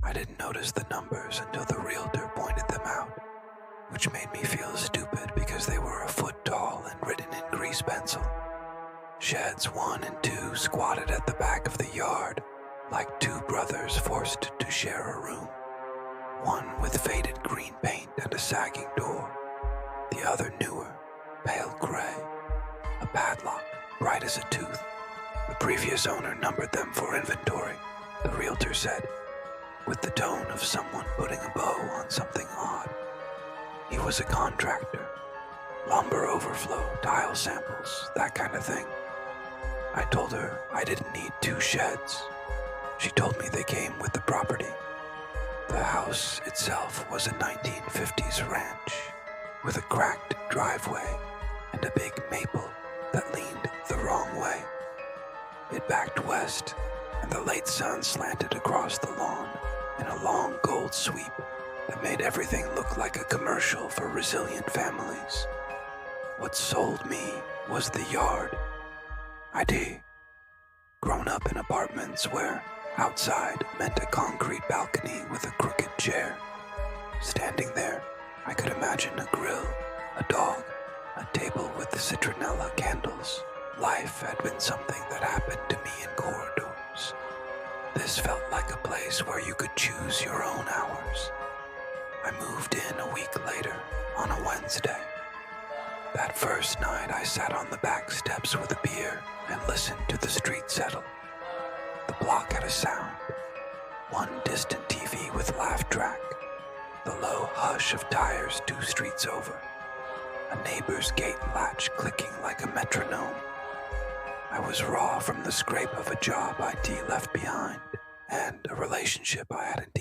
I didn't notice the numbers until the realtor pointed them out, which made me feel stupid because they were a foot tall and written in grease pencil. Sheds 1 and 2 squatted at the back of the yard, like two brothers forced to share a room. One with faded green paint and a sagging door, the other newer, pale gray, a padlock bright as a tooth. The previous owner numbered them for inventory, the realtor said, with the tone of someone putting a bow on something odd. He was a contractor. Lumber overflow, tile samples, that kind of thing. I told her I didn't need 2 sheds. She told me they came with the property. The house itself was a 1950s ranch with a cracked driveway and a big maple that leaned the wrong way. It backed west, and the late sun slanted across the lawn in a long gold sweep that made everything look like a commercial for resilient families. What sold me was the yard. I'd grown up in apartments where outside meant a concrete balcony with a crooked chair. Standing there, I could imagine a grill, a dog, a table with the citronella candles. Life had been something that happened to me in corridors. This felt like a place where you could choose your own hours. I moved in a week later, on a Wednesday. That first night I sat on the back steps with a beer and listened to the street settle. The block had a sound. One distant TV with laugh track. The low hush of tires 2 streets over. A neighbor's gate latch clicking like a metronome. I was raw from the scrape of a job I'd left behind and a relationship I hadn't.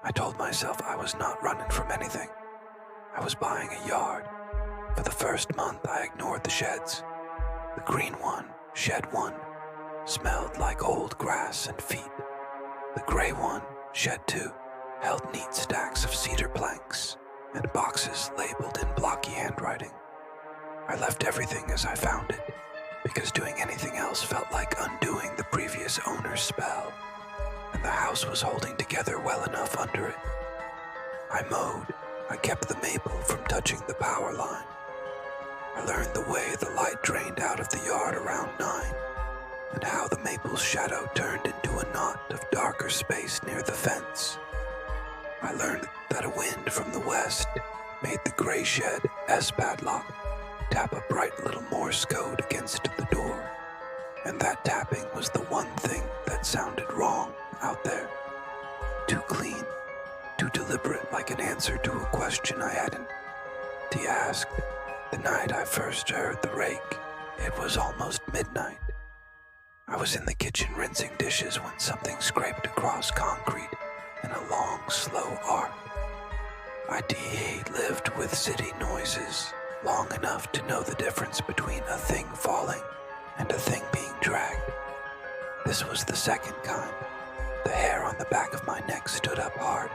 I told myself I was not running from anything. I was buying a yard. For the first month I ignored the sheds. The green one, shed 1, smelled like old grass and feet. The gray one, shed 2, held neat stacks of cedar planks and boxes labeled in blocky handwriting. I left everything as I found it, because doing anything else felt like undoing the previous owner's spell, and the house was holding together well enough under it. I mowed. I kept the maple from touching the power line. I learned the way the light drained out of the yard around 9, and how the maple's shadow turned into a knot of darker space near the fence. I learned that a wind from the west made the gray shed S padlock tap a bright little Morse code against the door, and that tapping was the one thing that sounded wrong out there. Too clean, too deliberate, like an answer to a question I hadn't asked. The night I first heard the rake, it was almost midnight. I was in the kitchen rinsing dishes when something scraped across concrete in a long, slow arc. I'd lived with city noises long enough to know the difference between a thing falling and a thing being dragged. This was the second kind. The hair on the back of my neck stood up hard.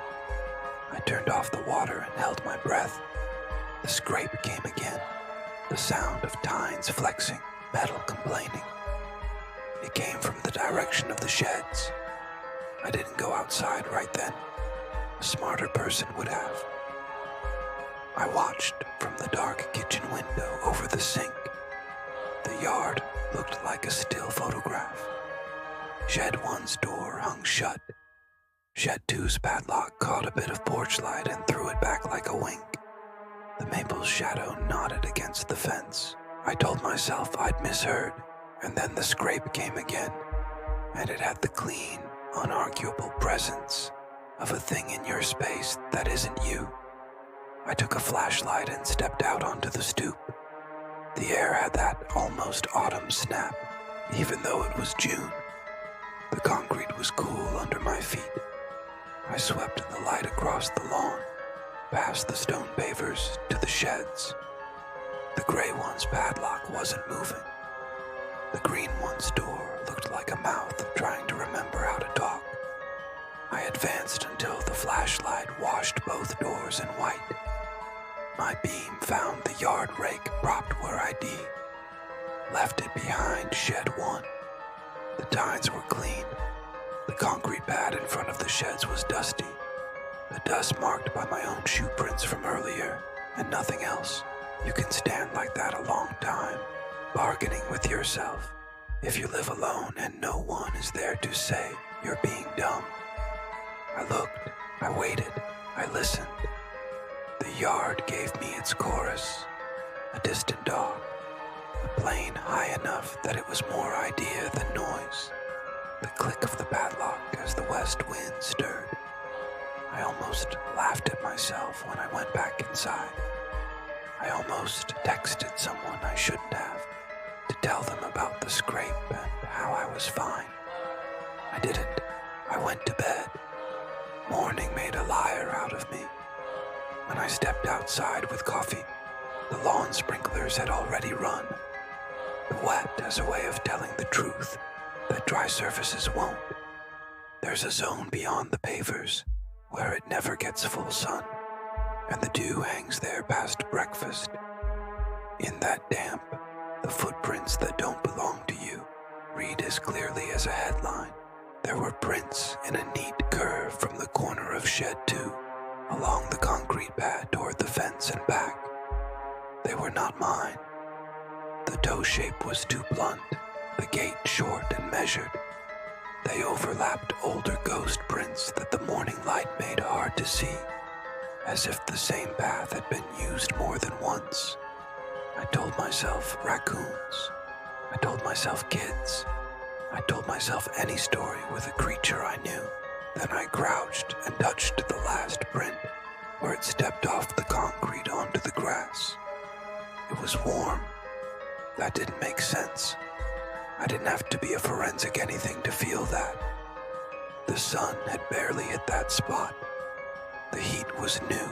I turned off the water and held my breath. The scrape came again, the sound of tines flexing, metal complaining. It came from the direction of the sheds. I didn't go outside right then. A smarter person would have. I watched from the dark kitchen window over the sink. The yard looked like a still photograph. Shed 1's door hung shut. Shed 2's padlock caught a bit of porch light and threw it back like a wink. The maple's shadow nodded against the fence. I told myself I'd misheard, and then the scrape came again, and it had the clean, unarguable presence of a thing in your space that isn't you. I took a flashlight and stepped out onto the stoop. The air had that almost autumn snap, even though it was June. The concrete was cool under my feet. I swept the light across the lawn, past the stone pavers to the sheds. The gray one's padlock wasn't moving. The green one's door looked like a mouth trying to remember how to talk. I advanced until the flashlight washed both doors in white. My beam found the yard rake propped where I'd left it behind shed 1. The tines were clean. The concrete pad in front of the sheds was dusty, the dust marked by my own shoe prints from earlier, and nothing else. You can stand like that a long time, bargaining with yourself, if you live alone and no one is there to say you're being dumb. I looked, I waited, I listened. The yard gave me its chorus, a distant dog, a plane high enough that it was more idea than noise, the click of the padlock as the west wind stirred. I almost laughed at myself when I went back inside. I almost texted someone I shouldn't have to tell them about the scrape and how I was fine. I didn't. I went to bed. Morning made a liar out of me. When I stepped outside with coffee, the lawn sprinklers had already run. The wet has a way of telling the truth that dry surfaces won't. There's a zone beyond the pavers where it never gets full sun, and the dew hangs there past breakfast. In that damp, the footprints that don't belong to you read as clearly as a headline. There were prints in a neat curve from the corner of shed 2 along the concrete pad toward the fence and back. They were not mine. The toe shape was too blunt, the gait short and measured. They overlapped older ghost prints that the morning light made hard to see, as if the same path had been used more than once. I told myself raccoons. I told myself kids. I told myself any story with a creature I knew. Then I crouched and touched the last print, where it stepped off the concrete onto the grass. It was warm. That didn't make sense. I didn't have to be a forensic anything to feel that. The sun had barely hit that spot. The heat was new.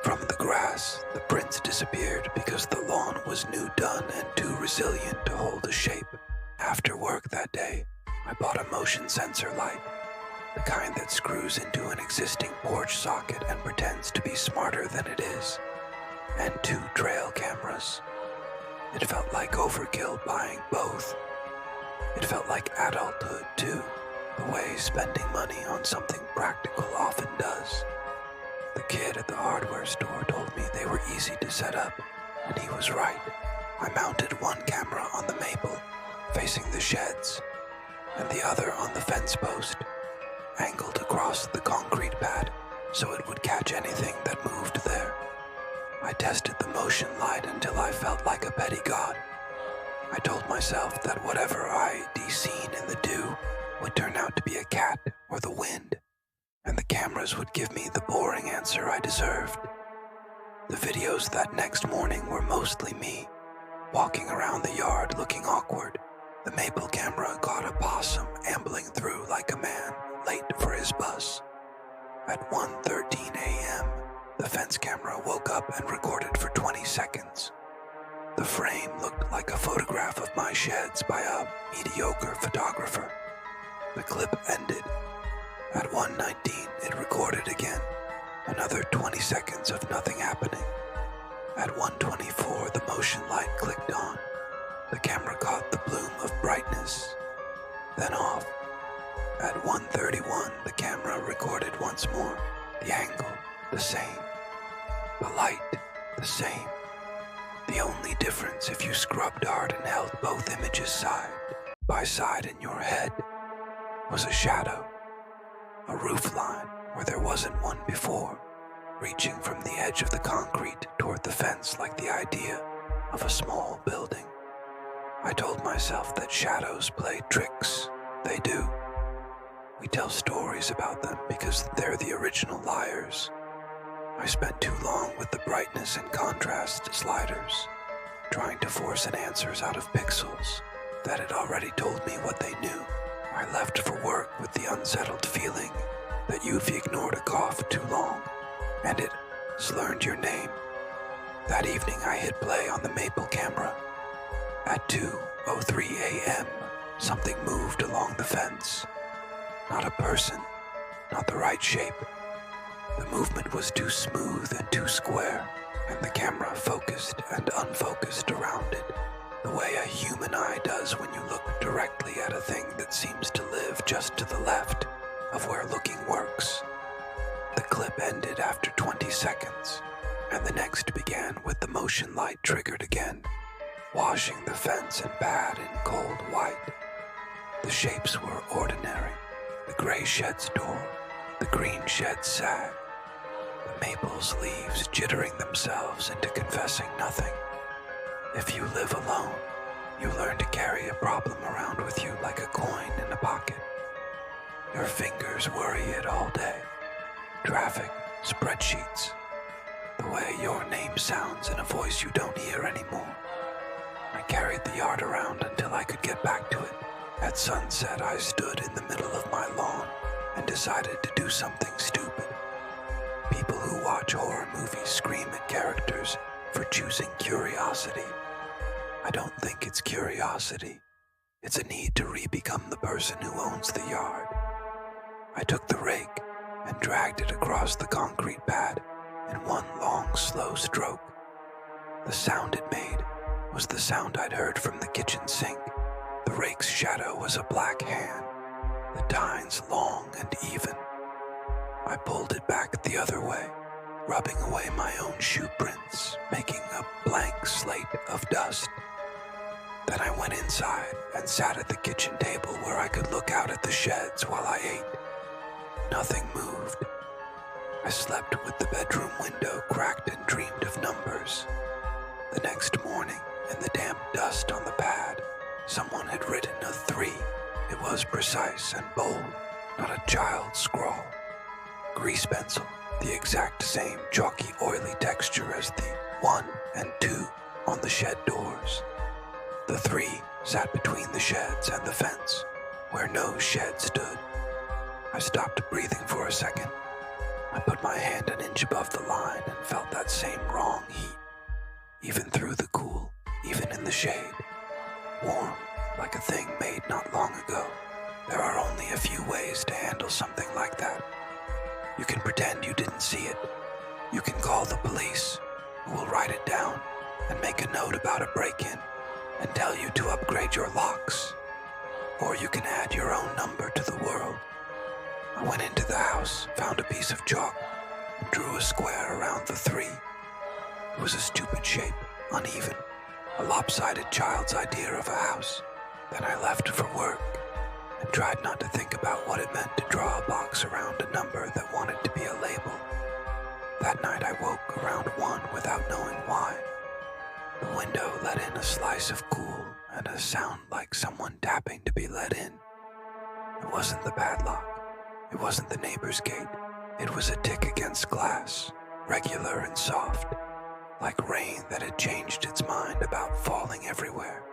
From the grass, the prints disappeared because the lawn was new done and too resilient to hold a shape. After work that day, I bought a motion sensor light, the kind that screws into an existing porch socket and pretends to be smarter than it is, and 2 trail cameras. It felt like overkill buying both. It felt like adulthood too, the way spending money on something practical often does. The kid at the hardware store told me they were easy to set up, and he was right. I mounted one camera on the maple, facing the sheds, and the other on the fence post, angled across the concrete pad so it would catch anything that moved there. I tested the motion light until I felt like a petty god. I told myself that whatever I'd seen in the dew would turn out to be a cat or the wind, and the cameras would give me the boring answer I deserved. The videos that next morning were mostly me, walking around the yard looking awkward. The maple camera caught a possum ambling through like a man late for his bus. At 1:13 a.m., the fence camera woke up and recorded for 20 seconds. The frame looked like a photograph of my sheds by a mediocre photographer. The clip ended. At 1:19, it recorded again. Another 20 seconds of nothing happening. At 1:24, the motion light clicked on. The camera caught the bloom of brightness, then off. At 1:31, the camera recorded once more. The angle, the same. The light, the same. The only difference, if you scrubbed hard and held both images side by side in your head, was a shadow, a roof line where there wasn't one before, reaching from the edge of the concrete toward the fence like the idea of a small building. I told myself that shadows play tricks. They do. We tell stories about them because they're the original liars. I spent too long with the brightness and contrast sliders, trying to force an answers out of pixels that had already told me what they knew. I left for work with the unsettled feeling that you've ignored a cough too long, and it's learned your name. That evening I hit play on the maple camera. At 2:03 a.m., something moved along the fence. Not a person, not the right shape. The movement was too smooth and too square, and the camera focused and unfocused around it, the way a human eye does when you look directly at a thing that seems to live just to the left of where looking works. The clip ended after 20 seconds, and the next began with the motion light triggered again, washing the fence and pad in cold white. The shapes were ordinary. The gray shed's door, the green shed's sag, the maple's leaves jittering themselves into confessing nothing. If you live alone, you learn to carry a problem around with you like a coin in a pocket. Your fingers worry it all day. Traffic, spreadsheets, the way your name sounds in a voice you don't hear anymore. I carried the yard around until I could get back to it. At sunset, I stood in the middle of my lawn and decided to do something stupid. People who watch horror movies scream at characters for choosing curiosity. I don't think it's curiosity. It's a need to re-become the person who owns the yard. I took the rake and dragged it across the concrete pad in one long, slow stroke. The sound it made was the sound I'd heard from the kitchen sink. The rake's shadow was a black hand, the tines long and even. I pulled it back the other way, rubbing away my own shoe prints, making a blank slate of dust. Then I went inside and sat at the kitchen table where I could look out at the sheds while I ate. Nothing moved. I slept with the bedroom window cracked and dreamed of numbers. The next morning, in the damp dust on the pad, someone had written a 3. It was precise and bold, not a child's scrawl. Grease pencil, the exact same chalky, oily texture as the 1 and 2 on the shed doors. The 3 sat between the sheds and the fence, where no shed stood. I stopped breathing for a second. I put my hand an inch above the line and felt that same wrong heat. Even through the cool, even in the shade. Warm, like a thing made not long ago. There are only a few ways to handle something like that. You can pretend you didn't see it. You can call the police, who will write it down and make a note about a break-in and tell you to upgrade your locks. Or you can add your own number to the world. I went into the house, found a piece of chalk, and drew a square around the 3. It was a stupid shape, uneven, a lopsided child's idea of a house. Then I left for work and tried not to think about what it meant to draw a box around a number that wanted to be a label. That night I woke around 1 without knowing why. The window let in a slice of cool and a sound like someone tapping to be let in. It wasn't the padlock. It wasn't the neighbor's gate. It was a tick against glass, regular and soft, like rain that had changed its mind about falling everywhere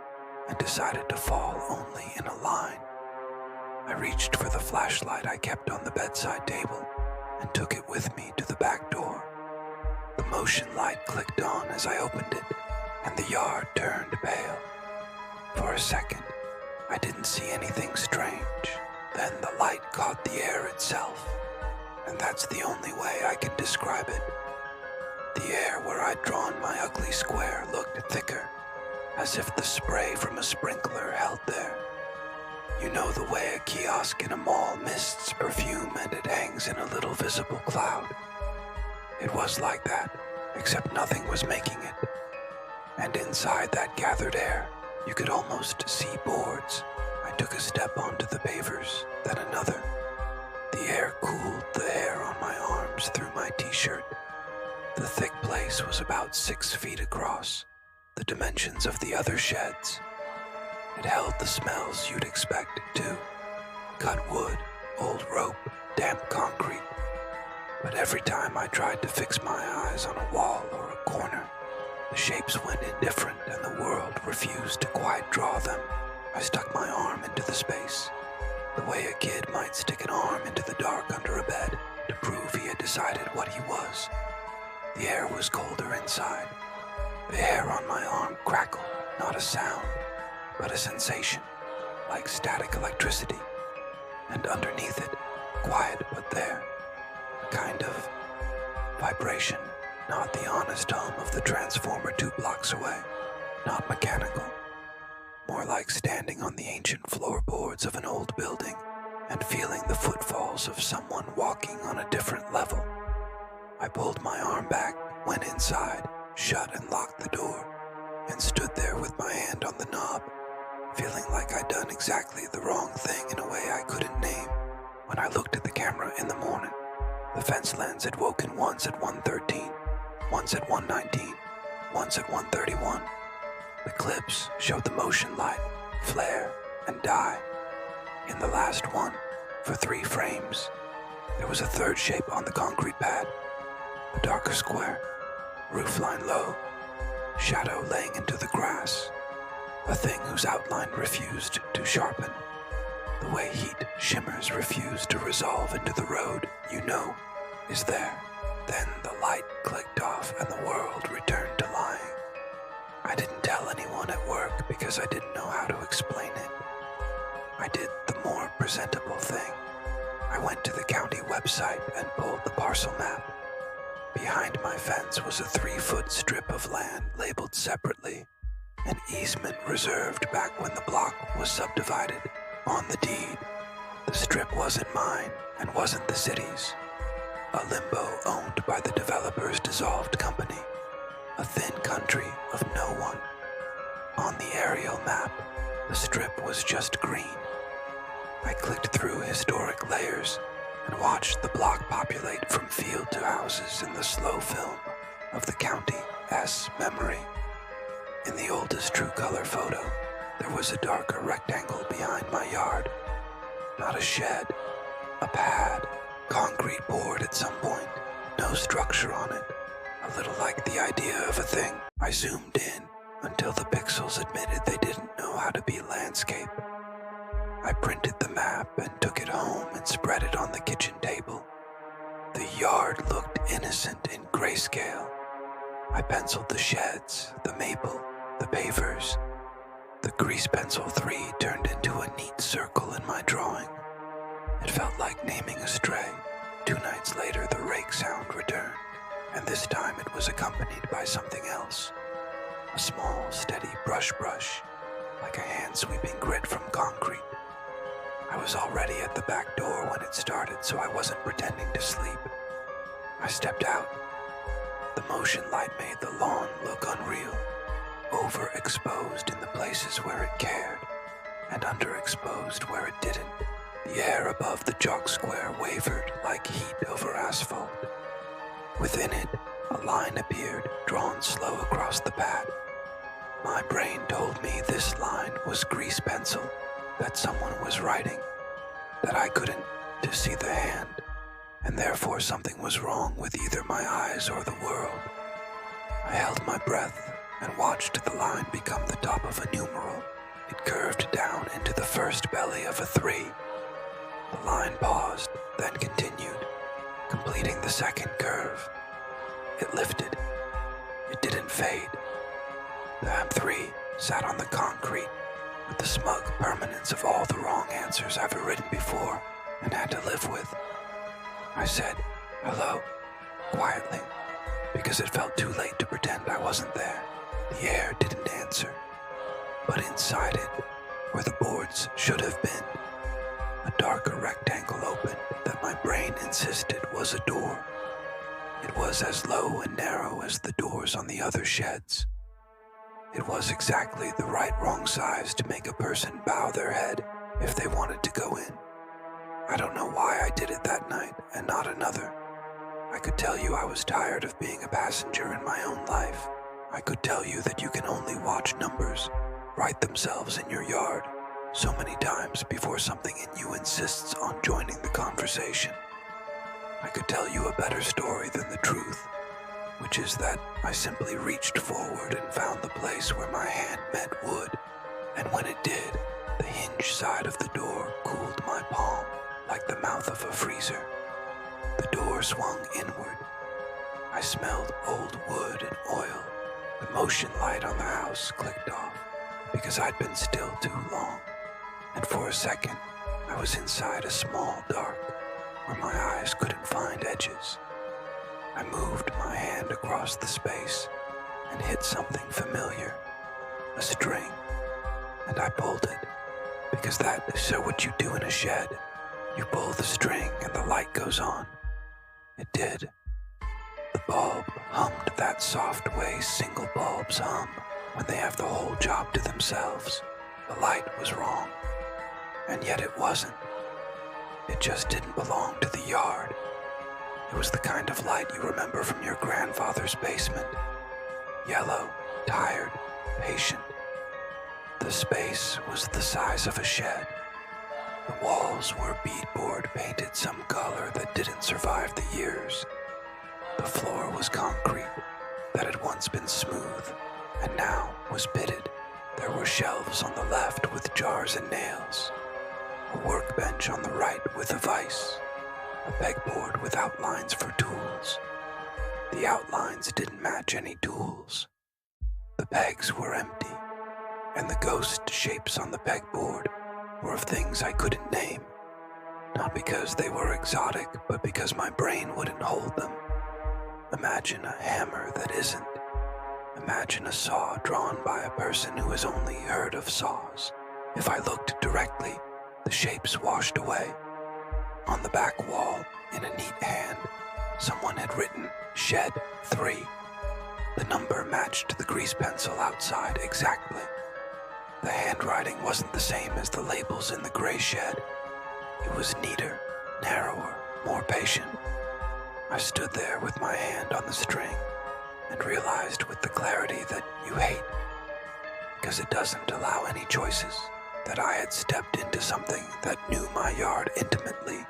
and decided to fall only in a line. I reached for the flashlight I kept on the bedside table and took it with me to the back door. The motion light clicked on as I opened it, and the yard turned pale. For a second, I didn't see anything strange. Then the light caught the air itself, and that's the only way I can describe it. The air where I'd drawn my ugly square looked thicker, as if the spray from a sprinkler held there. You know the way a kiosk in a mall mists perfume and it hangs in a little visible cloud. It was like that, except nothing was making it. And inside that gathered air, you could almost see boards. I took a step onto the pavers, then another. The air cooled the hair on my arms through my t-shirt. The thick place was about 6 feet across, the dimensions of the other sheds. It held the smells you'd expect, too. Cut wood, old rope, damp concrete. But every time I tried to fix my eyes on a wall or a corner, the shapes went indifferent and the world refused to quite draw them. I stuck my arm into the space, the way a kid might stick an arm into the dark under a bed to prove he had decided what he was. The air was colder inside. The hair on my arm crackled, not a sound, but a sensation, like static electricity. And underneath it, quiet but there, a kind of vibration, not the honest hum of the transformer 2 blocks away, not mechanical, more like standing on the ancient floorboards of an old building and feeling the footfalls of someone walking on a different level. I pulled my arm back, went inside, shut and locked the door, and stood there with my hand on the knob, feeling like I'd done exactly the wrong thing in a way I couldn't name. When I looked at the camera in the morning, the fence lens had woken once at 1:13, once at 1:19, once at 1:31. The clips showed the motion light flare and die. In the last one, for 3 frames, there was a third shape on the concrete pad, a darker square, roofline low, shadow laying into the grass, a thing whose outline refused to sharpen. The way heat shimmers refuse to resolve into the road you know is there. Then the light clicked off and the world returned to lying. I didn't tell anyone at work because I didn't know how to explain it. I did the more presentable thing. I went to the county website and pulled the parcel map. Behind my fence was a 3-foot strip of land labeled separately, an easement reserved back when the block was subdivided. On the deed, the strip wasn't mine and wasn't the city's. A limbo owned by the developer's dissolved company, a thin country of no one. On the aerial map, the strip was just green. I clicked through historic layers and watched the block populate from field to houses in the slow film of the county's memory. In the oldest true color photo, there was a darker rectangle behind my yard. Not a shed, a pad, concrete poured at some point, no structure on it, a little like the idea of a thing. I zoomed in until the pixels admitted they didn't know how to be landscape. I printed the map and took it home and spread it on the kitchen table. The yard looked innocent in grayscale. I penciled the sheds, the maple, the pavers. The grease pencil 3 turned into a neat circle in my drawing. It felt like naming a stray. 2 nights later, the rake sound returned, and this time it was accompanied by something else. A small, steady brush, like a hand sweeping grit from concrete. I was already at the back door when it started, so I wasn't pretending to sleep. I stepped out. The motion light made the lawn look unreal, overexposed in the places where it cared, and underexposed where it didn't. The air above the chalk square wavered like heat over asphalt. Within it, a line appeared, drawn slow across the pad. My brain told me this line was grease pencil, that someone was writing, that I couldn't to see the hand, and therefore something was wrong with either my eyes or the world. I held my breath and watched the line become the top of a numeral. It curved down into the first belly of a 3. The line paused, then continued, completing the second curve. It lifted. It didn't fade. The M3 sat on the concrete with the smug permanence of all the wrong answers I've written before and had to live with. I said, "Hello," quietly, because it felt too late to pretend I wasn't there. The air didn't answer, but inside it, where the boards should have been, a darker rectangle opened that my brain insisted was a door. It was as low and narrow as the doors on the other sheds. It was exactly the right wrong size to make a person bow their head if they wanted to go in. I don't know why I did it that night and not another. I could tell you I was tired of being a passenger in my own life. I could tell you that you can only watch numbers write themselves in your yard so many times before something in you insists on joining the conversation. I could tell you a better story than the truth, which is that I simply reached forward and found the place where my hand met wood, and when it did, the hinge side of the door cooled my palm like the mouth of a freezer. The door swung inward. I smelled old wood and oil. The motion light on the house clicked off because I'd been still too long, and for a second, I was inside a small dark where my eyes couldn't find edges. I moved my hand across the space and hit something familiar, a string, and I pulled it, because that is so what you do in a shed. You pull the string and the light goes on. It did. The bulb hummed that soft way single bulbs hum when they have the whole job to themselves. The light was wrong. And yet it wasn't. It just didn't belong to the yard. It was the kind of light you remember from your grandfather's basement. Yellow, tired, patient. The space was the size of a shed. The walls were beadboard painted some color that didn't survive the years. The floor was concrete that had once been smooth and now was pitted. There were shelves on the left with jars and nails, a workbench on the right with a vise, a pegboard with outlines for tools. The outlines didn't match any tools. The pegs were empty, and the ghost shapes on the pegboard were of things I couldn't name, not because they were exotic, but because my brain wouldn't hold them. Imagine a hammer that isn't. Imagine a saw drawn by a person who has only heard of saws. If I looked directly, the shapes washed away. On the back wall, in a neat hand, someone had written Shed 3. The number matched the grease pencil outside exactly. The handwriting wasn't the same as the labels in the gray shed. It was neater, narrower, more patient. I stood there with my hand on the string and realized with the clarity that you hate, because it doesn't allow any choices, that I had stepped into something that knew my yard intimately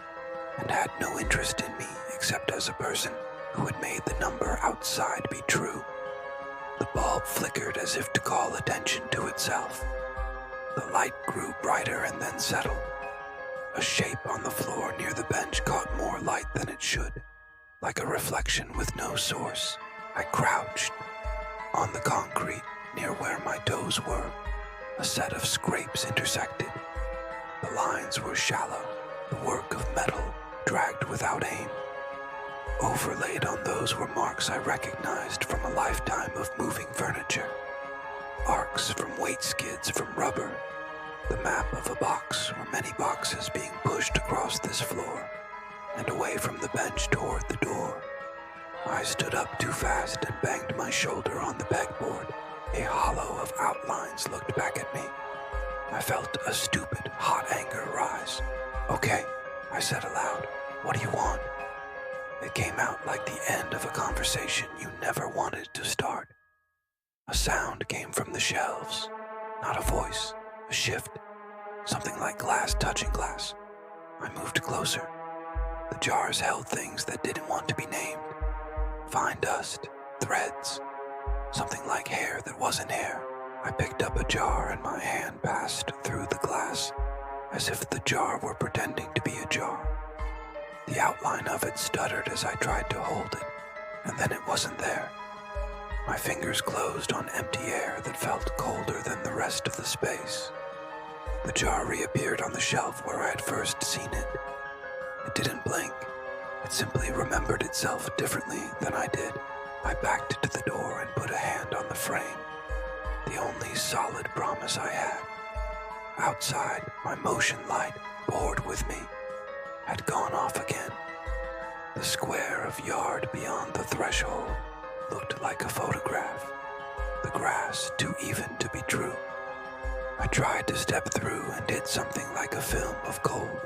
and had no interest in me except as a person who had made the number outside be true. The bulb flickered as if to call attention to itself. The light grew brighter and then settled. A shape on the floor near the bench caught more light than it should. Like a reflection with no source, I crouched. On the concrete, near where my toes were, a set of scrapes intersected. The lines were shallow, the work of metal, dragged without aim. Overlaid on those were marks I recognized from a lifetime of moving furniture. Arcs from weight skids from rubber. The map of a box or many boxes being pushed across this floor and away from the bench toward the door. I stood up too fast and banged my shoulder on the pegboard. A hollow of outlines looked back at me. I felt a stupid, hot anger rise. "Okay," I said aloud. "What do you want?" It came out like the end of a conversation you never wanted to start. A sound came from the shelves. Not a voice, a shift. Something like glass touching glass. I moved closer. The jars held things that didn't want to be named. Fine dust, threads, something like hair that wasn't hair. I picked up a jar and my hand passed through the glass, as if the jar were pretending to be a jar. The outline of it stuttered as I tried to hold it, and then it wasn't there. My fingers closed on empty air that felt colder than the rest of the space. The jar reappeared on the shelf where I had first seen it. It didn't blink. It simply remembered itself differently than I did. I backed to the door and put a hand on the frame, the only solid promise I had. Outside, my motion light, bored with me, had gone off again. The square of yard beyond the threshold looked like a photograph, the grass too even to be true. I tried to step through and hit something like a film of cold.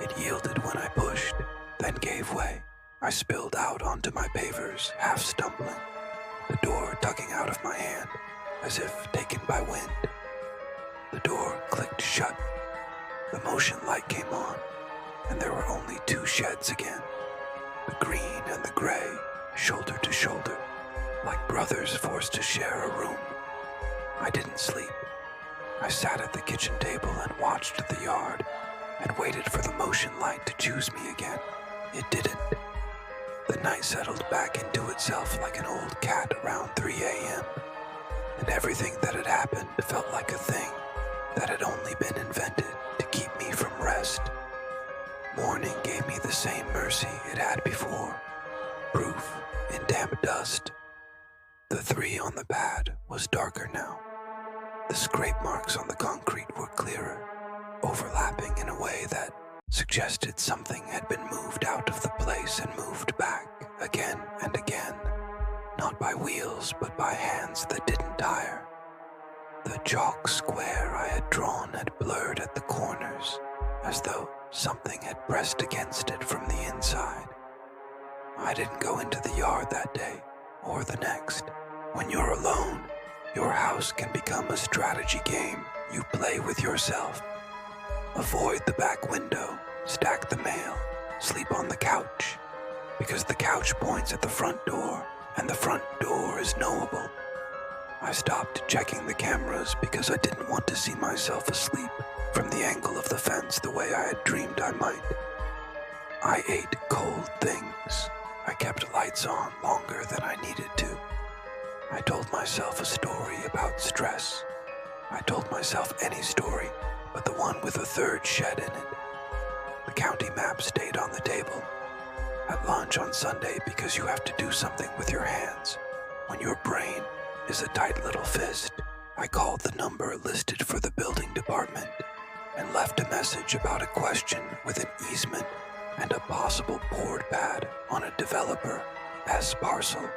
It yielded when I pushed, then gave way. I spilled out onto my pavers, half stumbling, the door tugging out of my hand, as if taken by wind. The door clicked shut. The motion light came on, and there were only two sheds again, the green and the gray, shoulder to shoulder, like brothers forced to share a room. I didn't sleep. I sat at the kitchen table and watched the yard and waited for the motion light to choose me again. It didn't. The night settled back into itself like an old cat around 3 a.m., and everything that had happened felt like a thing that had only been invented to keep me from rest. Morning gave me the same mercy it had before, proof in damp dust. The 3 on the pad was darker now. The scrape marks on the concrete were clearer, overlapping in a way that suggested something had been moved out of the place and moved back again and again, not by wheels but by hands that didn't tire. The chalk square I had drawn had blurred at the corners, as though something had pressed against it from the inside. I didn't go into the yard that day, or the next. When you're alone, your house can become a strategy game you play with yourself. Avoid the back window, stack the mail, sleep on the couch, because the couch points at the front door, and the front door is knowable. I stopped checking the cameras because I didn't want to see myself asleep from the angle of the fence the way I had dreamed I might. I ate cold things. I kept lights on longer than I needed to. I told myself a story about stress. I told myself any story but the one with a third shed in it. The county map stayed on the table. At lunch on Sunday, because you have to do something with your hands when your brain is a tight little fist, I called the number listed for the building department and left a message about a question with an easement and a possible board pad on a developer S parcel.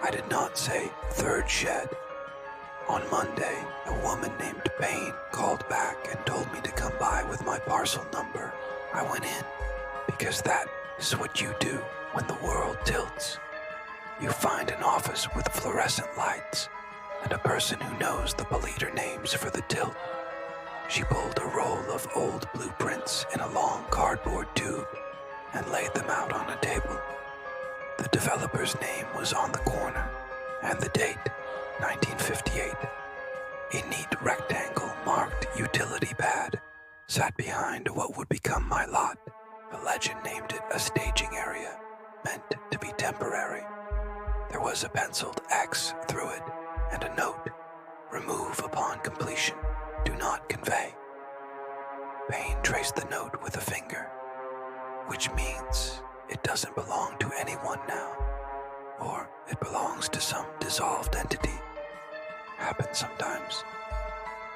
I did not say third shed. On Monday, a woman named Payne called back and told me to come by with my parcel number. I went in, because that is what you do when the world tilts. You find an office with fluorescent lights and a person who knows the leader names for the tilt. She pulled a roll of old blueprints in a long cardboard tube and laid them out on a table. The developer's name was on the corner, and the date, 1958. A neat rectangle marked utility pad sat behind what would become my lot. A legend named it a staging area, meant to be temporary. There was a penciled X through it and a note, remove upon completion, do not convey. Payne traced the note with a finger, which means it doesn't belong to anyone now, or it belongs to some dissolved entity. Happens sometimes.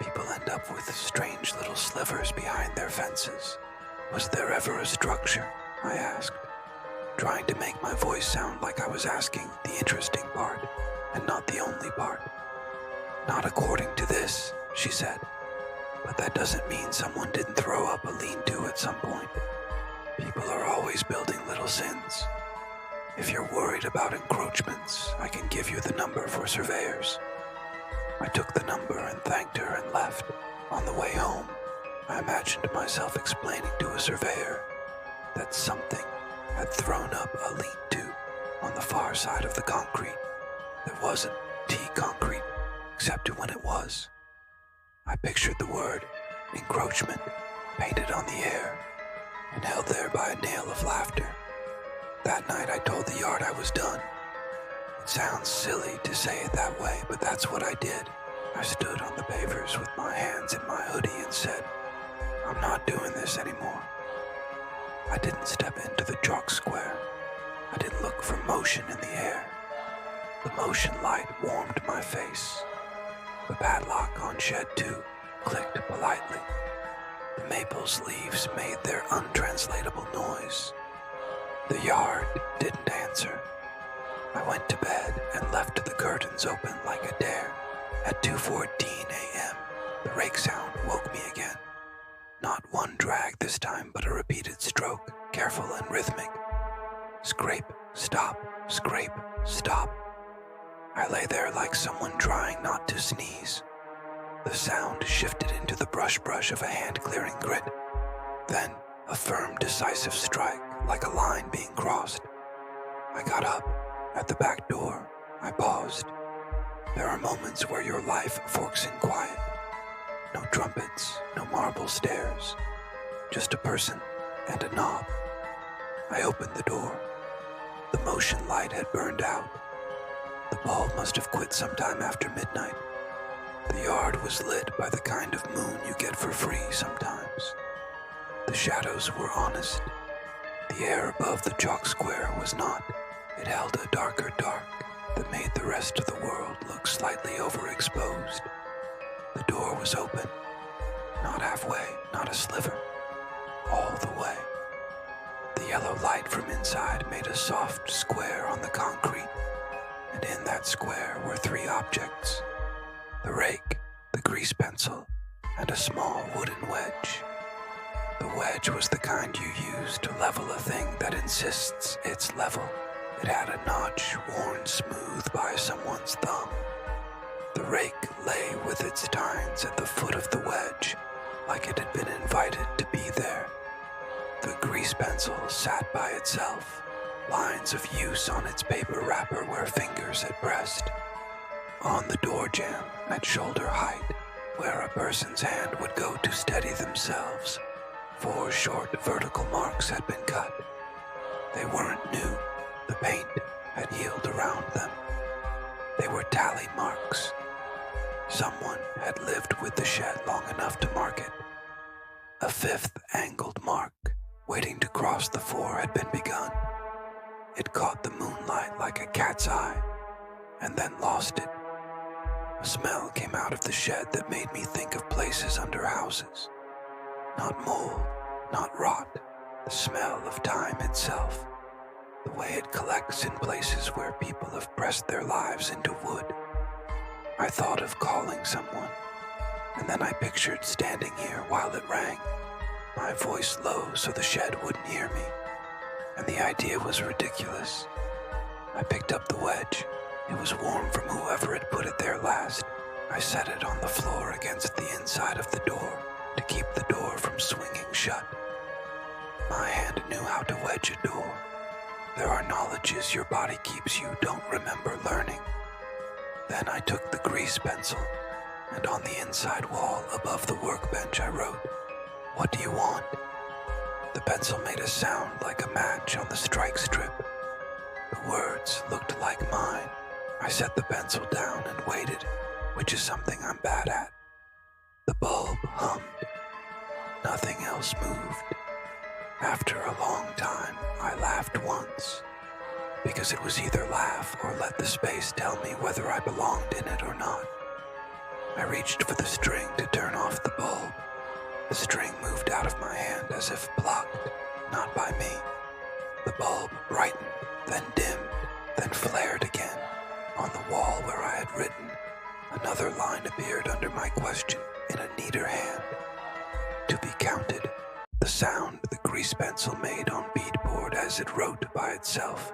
People end up with strange little slivers behind their fences. Was there ever a structure? I asked, trying to make my voice sound like I was asking the interesting part and not the only part. Not according to this, she said, but that doesn't mean someone didn't throw up a lean-to at some point. People are always building little sins. If you're worried about encroachments, I can give you the number for surveyors. I took the number and thanked her and left. On the way home, I imagined myself explaining to a surveyor that something had thrown up a lean-to on the far side of the concrete that wasn't T-concrete, except when it was. I pictured the word encroachment painted on the air and held there by a nail of laughter. That night I told the yard I was done. It sounds silly to say it that way, but that's what I did. I stood on the pavers with my hands in my hoodie and said, I'm not doing this anymore. I didn't step into the chalk square. I didn't look for motion in the air. The motion light warmed my face. The padlock on shed 2 clicked politely. The maple's leaves made their untranslatable noise. The yard didn't answer. I went to bed and left the curtains open like a dare. At 2:14 a.m., the rake sound woke me again. Not one drag this time, but a repeated stroke, careful and rhythmic. Scrape, stop, scrape, stop. I lay there like someone trying not to sneeze. The sound shifted into the brush of a hand-clearing grit. Then, a firm, decisive strike, like a line being crossed. I got up. At the back door, I paused. There are moments where your life forks in quiet. No trumpets, no marble stairs. Just a person and a knob. I opened the door. The motion light had burned out. The bulb must have quit sometime after midnight. The yard was lit by the kind of moon you get for free sometimes. The shadows were honest. The air above the chalk square was not. It held a darker dark that made the rest of the world look slightly overexposed. The door was open. Not halfway, not a sliver. all the way. The yellow light from inside made a soft square on the concrete, and in that square were 3 objects: the rake, the grease pencil, and a small wooden wedge. The wedge was the kind you use to level a thing that insists it's level. It had a notch worn smooth by someone's thumb. The rake lay with its tines at the foot of the wedge, like it had been invited to be there. The grease pencil sat by itself, lines of use on its paper wrapper where fingers had pressed. On the door jamb at shoulder height, where a person's hand would go to steady themselves, 4 short vertical marks had been cut. They weren't new. The paint had healed around them. They were tally marks. Someone had lived with the shed long enough to mark it. A 5th angled mark, waiting to cross the 4, had been begun. It caught the moonlight like a cat's eye, and then lost it. A smell came out of the shed that made me think of places under houses. Not mold, not rot, the smell of time itself. The way it collects in places where people have pressed their lives into wood. I thought of calling someone, and then I pictured standing here while it rang, my voice low so the shed wouldn't hear me, and the idea was ridiculous. I picked up the wedge. It was warm from whoever had put it there last. I set it on the floor against the inside of the door to keep the door from swinging shut. My hand knew how to wedge a door. There are knowledges your body keeps you don't remember learning. Then I took the grease pencil, and on the inside wall above the workbench I wrote, "What do you want?" The pencil made a sound like a match on the strike strip. The words looked like mine. I set the pencil down and waited, which is something I'm bad at. The bulb hummed. Nothing else moved. After a long time, I laughed once, because it was either laugh or let the space tell me whether I belonged in it or not. I reached for the string to turn off the bulb. The string moved out of my hand as if plucked, not by me. The bulb brightened, then dimmed, then flared again. On the wall where I had written, another line appeared under my question in a neater hand. To be counted. The sound the grease pencil made on beadboard as it wrote by itself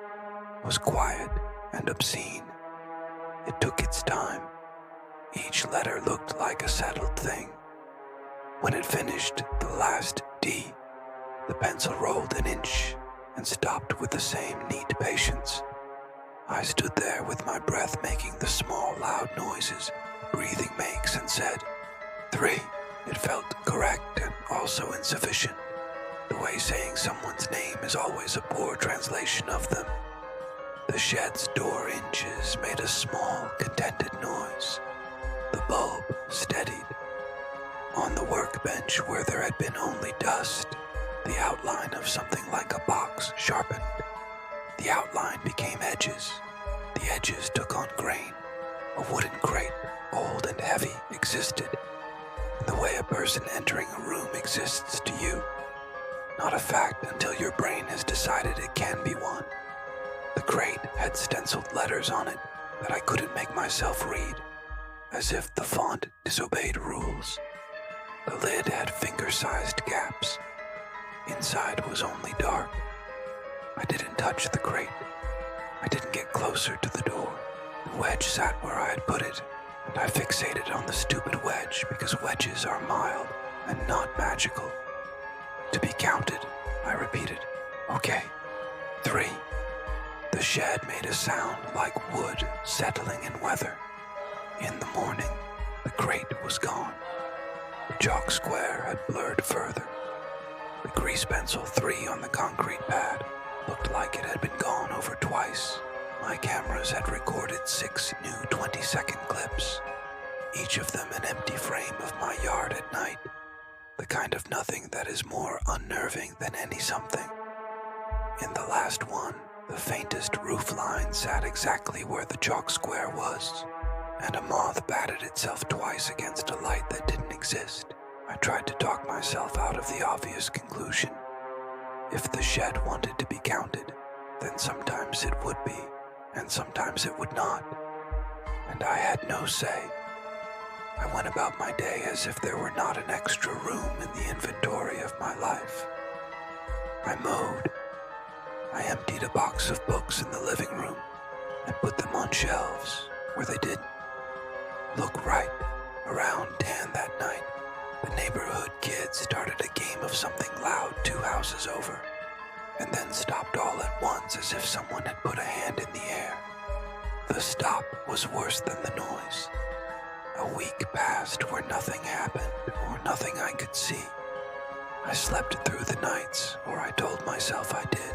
was quiet and obscene. It took its time. Each letter looked like a settled thing. When it finished the last D, the pencil rolled an inch and stopped with the same neat patience. I stood there with my breath making the small, loud noises breathing makes and said, 3. It felt correct and also insufficient, the way saying someone's name is always a poor translation of them. The shed's door hinges made a small, contented noise. The bulb steadied. On the workbench where there had been only dust, the outline of something like a box sharpened. The outline became edges. The edges took on grain. A wooden crate, old and heavy, existed. The way a person entering a room exists to you. Not a fact until your brain has decided it can be one. The crate had stenciled letters on it that I couldn't make myself read, as if the font disobeyed rules. The lid had finger-sized gaps. Inside was only dark. I didn't touch the crate. I didn't get closer to the door. The wedge sat where I had put it, and I fixated on the stupid wedge because wedges are mild and not magical. To be counted, I repeated, "Okay, 3. The shed made a sound like wood settling in weather. In the morning, the crate was gone. The chalk square had blurred further. The grease pencil 3 on the concrete pad looked like it had been gone over twice. My cameras had recorded 6 new 20-second clips, each of them an empty frame of my yard at night, the kind of nothing that is more unnerving than any something. In the last one, the faintest roof line sat exactly where the chalk square was, and a moth batted itself twice against a light that didn't exist. I tried to talk myself out of the obvious conclusion. If the shed wanted to be counted, then sometimes it would be, and sometimes it would not. And I had no say. I went about my day as if there were not an extra room in the inventory of my life. I mowed. I emptied a box of books in the living room and put them on shelves where they didn't look right. Around 10 that night, the neighborhood kids started a game of something loud 2 houses over, and then stopped all at once as if someone had put a hand in the air. The stop was worse than the noise. A week passed where nothing happened or nothing I could see. I slept through the nights, or I told myself I did.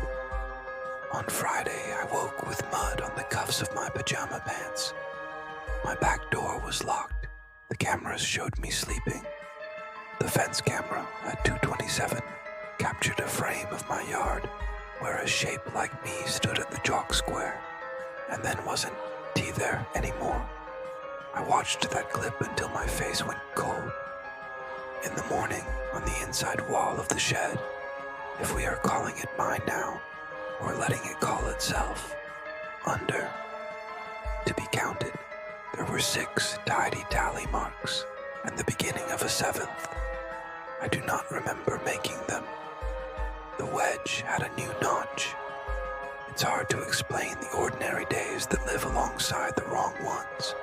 On Friday, I woke with mud on the cuffs of my pajama pants. My back door was locked. The cameras showed me sleeping. The fence camera at 227 captured a frame of my yard where a shape like me stood at the chalk square, and then wasn't there anymore. I watched that clip until my face went cold. In the morning, on the inside wall of the shed, if we are calling it mine now, or letting it call itself, under, to be counted, there were 6 tidy tally marks, and the beginning of a 7th. I do not remember making them. The wedge had a new notch. It's hard to explain the ordinary days that live alongside the wrong ones.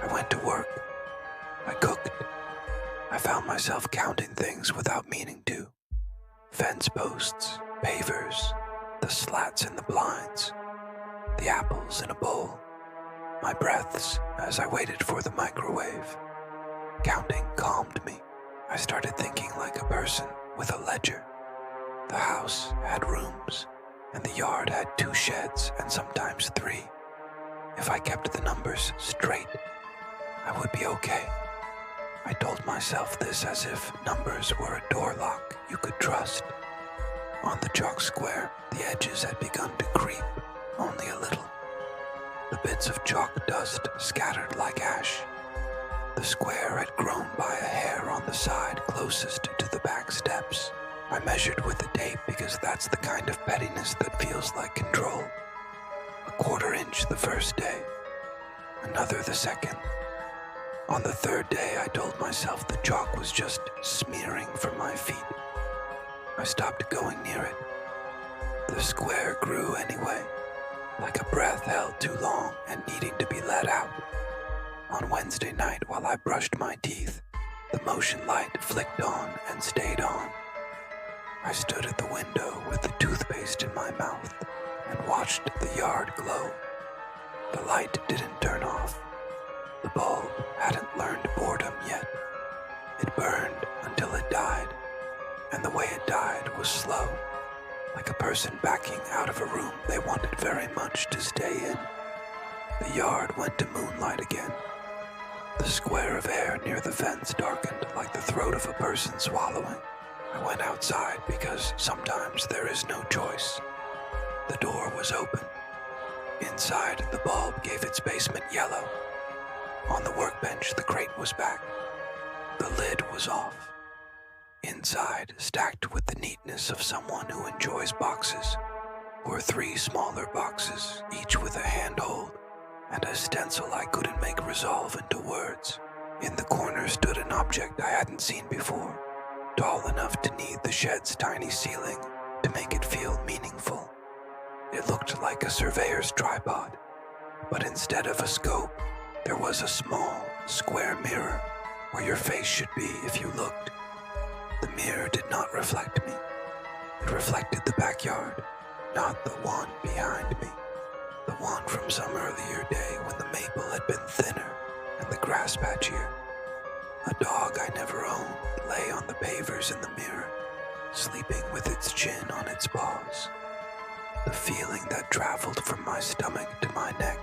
I went to work. I cooked. I found myself counting things without meaning to. Fence posts, pavers, the slats in the blinds, the apples in a bowl, my breaths as I waited for the microwave. Counting calmed me. I started thinking like a person with a ledger. The house had rooms, and the yard had 2 sheds and sometimes 3. If I kept the numbers straight, I would be okay. I told myself this as if numbers were a door lock you could trust. On the chalk square, the edges had begun to creep, only a little. The bits of chalk dust scattered like ash. The square had grown by a hair on the side closest to the back steps. I measured with the tape because that's the kind of pettiness that feels like control. A 1/4 inch the first day, another the second. On the 3rd day, I told myself the chalk was just smearing from my feet. I stopped going near it. The square grew anyway, like a breath held too long and needing to be let out. On Wednesday night, while I brushed my teeth, the motion light flicked on and stayed on. I stood at the window with the toothpaste in my mouth and watched the yard glow. The light didn't turn off. The bulb hadn't learned boredom yet. It burned until it died, and the way it died was slow, like a person backing out of a room they wanted very much to stay in. The yard went to moonlight again. The square of air near the fence darkened like the throat of a person swallowing. I went outside because sometimes there is no choice. The door was open. Inside, the bulb gave its basement yellow. On the workbench, the crate was back. The lid was off. Inside, stacked with the neatness of someone who enjoys boxes, were 3 smaller boxes, each with a handhold and a stencil I couldn't make resolve into words. In the corner stood an object I hadn't seen before, tall enough to need the shed's tiny ceiling to make it feel meaningful. It looked like a surveyor's tripod, but instead of a scope, there was a small, square mirror where your face should be if you looked. The mirror did not reflect me. It reflected the backyard, not the one behind me. The one from some earlier day when the maple had been thinner and the grass patchier. A dog I never owned lay on the pavers in the mirror, sleeping with its chin on its paws. The feeling that traveled from my stomach to my neck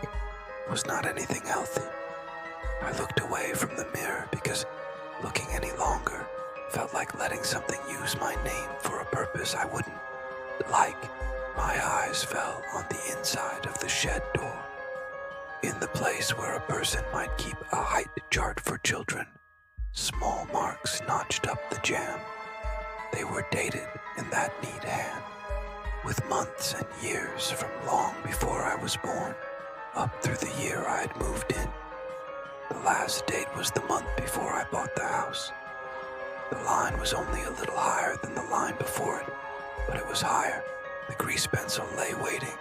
was not anything healthy. I looked away from the mirror because looking any longer felt like letting something use my name for a purpose I wouldn't like. My eyes fell on the inside of the shed door. In the place where a person might keep a height chart for children, small marks notched up the jamb. They were dated in that neat hand. years from long before I was born, up through the year I had moved in. The last date was the month before I bought the house. The line was only a little higher than the line before it, but it was higher. The grease pencil lay waiting.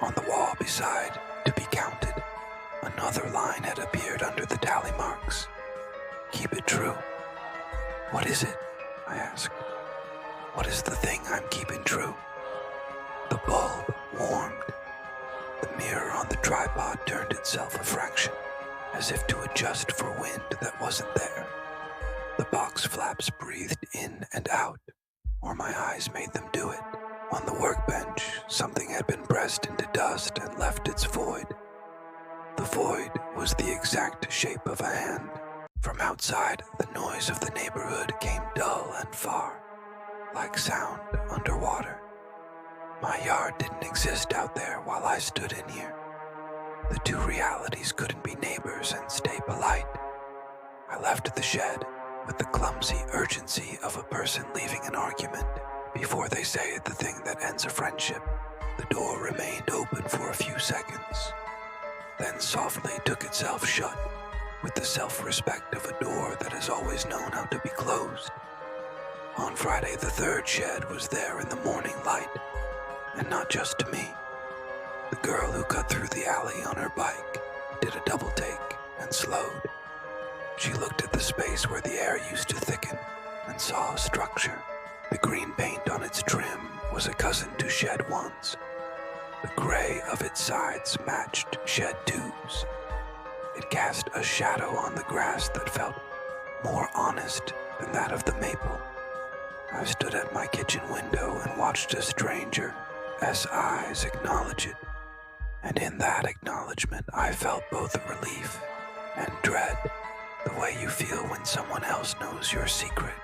On the wall beside, to be counted, another line had appeared under the tally marks. Keep it true. What is it? I asked. What is the thing I'm keeping true? The bulb warmed. The mirror on the tripod turned itself a fraction, as if to adjust for wind that wasn't there. The box flaps breathed in and out, or my eyes made them do it. On the workbench, something had been pressed into dust and left its void. The void was the exact shape of a hand. From outside, the noise of the neighborhood came dull and far, like sound underwater. My yard didn't exist out there while I stood in here. The two realities couldn't be neighbors and stay polite. I left the shed with the clumsy urgency of a person leaving an argument before they say the thing that ends a friendship. The door remained open for a few seconds, then softly took itself shut with the self-respect of a door that has always known how to be closed. On Friday, the third shed was there in the morning light, and not just to me. The girl who cut through the alley on her bike did a double take and slowed. She looked at the space where the air used to thicken and saw a structure. The green paint on its trim was a cousin to Shed 1's. The gray of its sides matched Shed 2's. It cast a shadow on the grass that felt more honest than that of the maple. I stood at my kitchen window and watched a stranger eyes acknowledge it, and in that acknowledgement I felt both relief and dread, the way you feel when someone else knows your secret,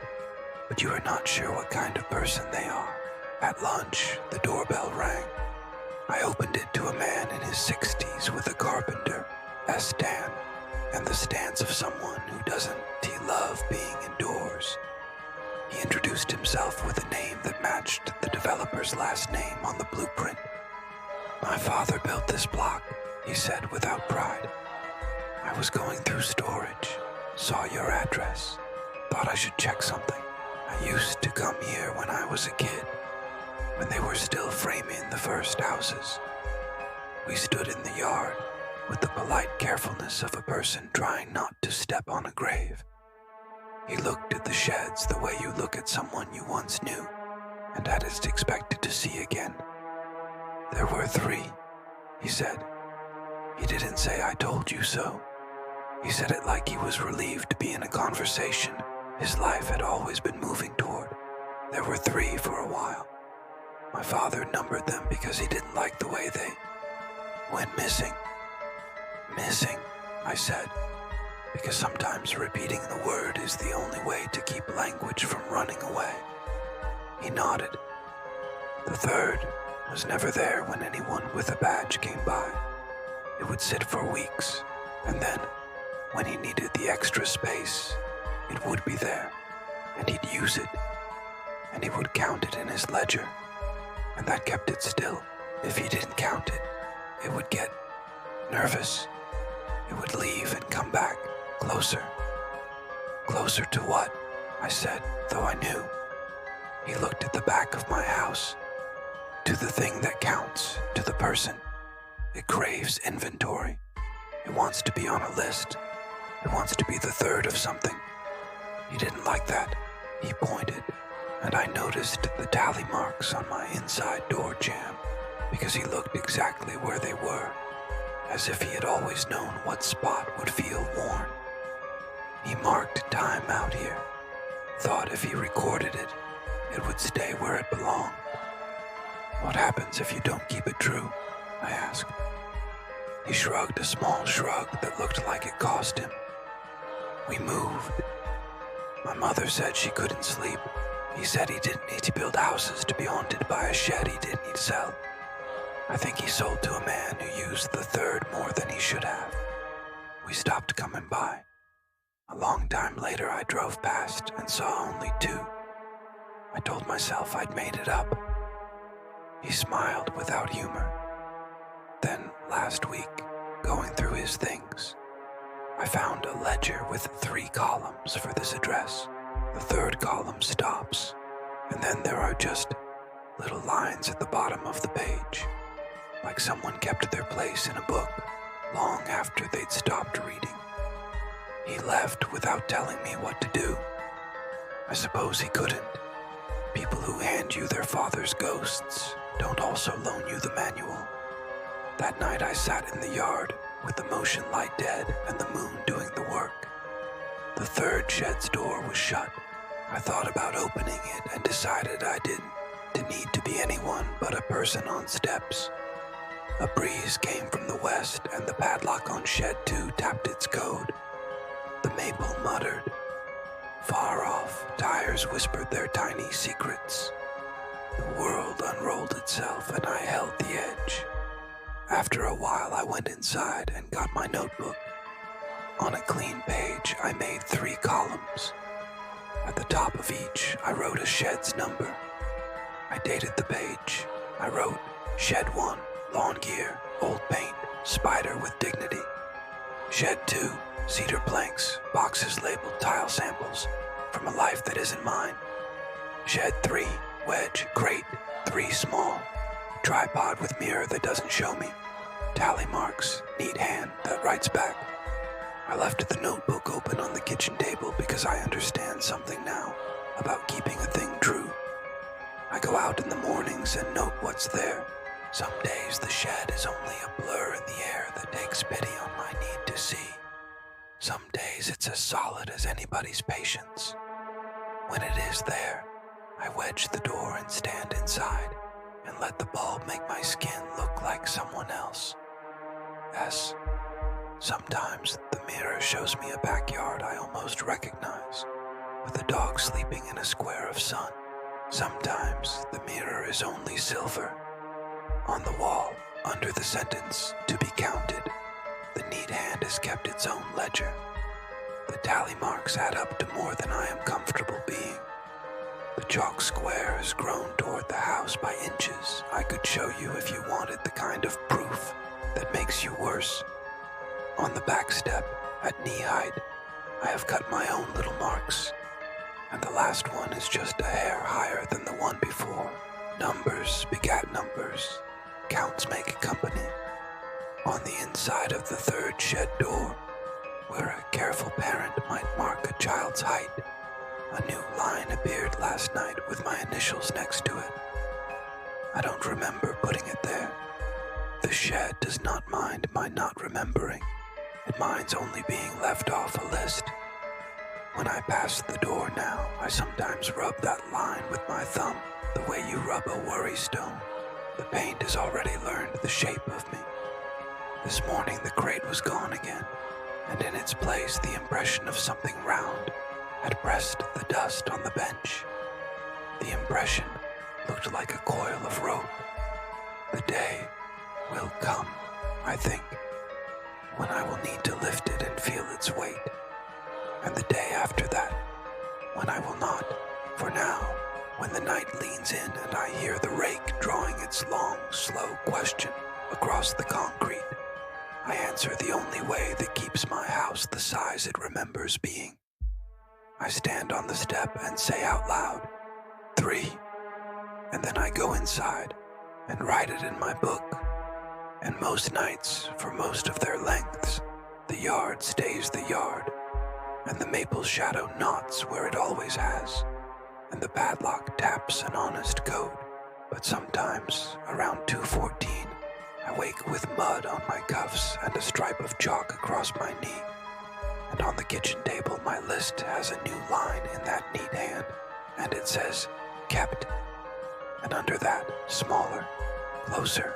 but you are not sure what kind of person they are. At lunch, the doorbell rang. I opened it to a man in his 60s with a carpenter tan and the stance of someone who doesn't love being indoors. He introduced himself with a name that matched the developer's last name on the blueprint. My father built this block, he said without pride. I was going through storage, saw your address, thought I should check something. I used to come here when I was a kid, when they were still framing the first houses. We stood in the yard with the polite carefulness of a person trying not to step on a grave. He looked at the sheds the way you look at someone you once knew and hadn't expected to see again. There were 3, he said. He didn't say I told you so. He said it like he was relieved to be in a conversation his life had always been moving toward. There were 3 for a while. My father numbered them because he didn't like the way they went missing. Missing, I said, because sometimes repeating the word is the only way to keep language from running away. He nodded. The 3rd was never there when anyone with a badge came by. It would sit for weeks, and then, when he needed the extra space, it would be there, and he'd use it, and he would count it in his ledger, and that kept it still. If he didn't count it, it would get nervous. It would leave and come back, closer. Closer to what? I said, though I knew. He looked at the back of my house. To the thing that counts, to the person. It craves inventory. It wants to be on a list. It wants to be the 3rd of something. He didn't like that. He pointed, and I noticed the tally marks on my inside door jamb, because he looked exactly where they were, as if he had always known what spot would feel worn. He marked time out here, thought if he recorded it, it would stay where it belonged. What happens if you don't keep it true? I asked. He shrugged a small shrug that looked like it cost him. We moved. My mother said she couldn't sleep. He said he didn't need to build houses to be haunted by a shed he didn't need to sell. I think he sold to a man who used the 3rd more than he should have. We stopped coming by. A long time later, I drove past and saw only 2. I told myself I'd made it up. He smiled without humor. Then last week, going through his things, I found a ledger with 3 columns for this address. The 3rd column stops, and then there are just little lines at the bottom of the page, like someone kept their place in a book long after they'd stopped reading. He left without telling me what to do. I suppose he couldn't. People who hand you their father's ghosts don't also loan you the manual. That night I sat in the yard with the motion light dead and the moon doing the work. The 3rd shed's door was shut. I thought about opening it and decided I didn't need to be anyone but a person on steps. A breeze came from the west and the padlock on shed 2 tapped its code. The maple muttered. Far off, tires whispered their tiny secrets. The world unrolled itself and I held the edge. After a while I went inside and got my notebook. On a clean page I made 3 columns. At the top of each I wrote a shed's number. I dated the page. I wrote Shed 1, lawn gear, old paint, spider with dignity. Shed 2, cedar planks, boxes labeled tile samples from a life that isn't mine. Shed 3, wedge, crate, 3 small, tripod with mirror that doesn't show me, tally marks, neat hand that writes back. I left the notebook open on the kitchen table because I understand something now about keeping a thing true. I go out in the mornings and note what's there. Some days the shed is only a blur in the air that takes pity on my need to see. Some days it's as solid as anybody's patience. When it is there, I wedge the door and stand inside and let the bulb make my skin look like someone else. Sometimes the mirror shows me a backyard I almost recognize, with a dog sleeping in a square of sun. Sometimes the mirror is only silver. On the wall, under the sentence, "To be counted," the neat hand has kept its own ledger. The tally marks add up to more than I am comfortable being. The chalk square has grown toward the house by inches. I could show you if you wanted the kind of proof that makes you worse. On the back step, at knee height, I have cut my own little marks, and the last one is just a hair higher than the one before. Numbers begat numbers. Counts make a company. On the inside of the 3rd shed door, where a careful parent might mark a child's height, a new line appeared last night with my initials next to it. I don't remember putting it there. The shed does not mind my not remembering. It minds only being left off a list. When I pass the door now, I sometimes rub that line with my thumb, the way you rub a worry stone. The paint has already learned the shape of me. This morning the crate was gone again, and in its place the impression of something round had pressed the dust on the bench. The impression looked like a coil of rope. The day will come, I think, when I will need to lift it and feel its weight. And the day after that, when I will not. For now, when the night leans in and I hear the rake drawing its long, slow question across the concrete, I answer the only way that keeps my house the size it remembers being. I stand on the step and say out loud, 3, and then I go inside and write it in my book. And most nights, for most of their lengths, the yard stays the yard, and the maple shadow knots where it always has, and the padlock taps an honest code. But sometimes, around 2:14, I wake with mud on my cuffs and a stripe of chalk across my knee, and on the kitchen table my list has a new line in that neat hand, and it says, "Kept," and under that, smaller, closer,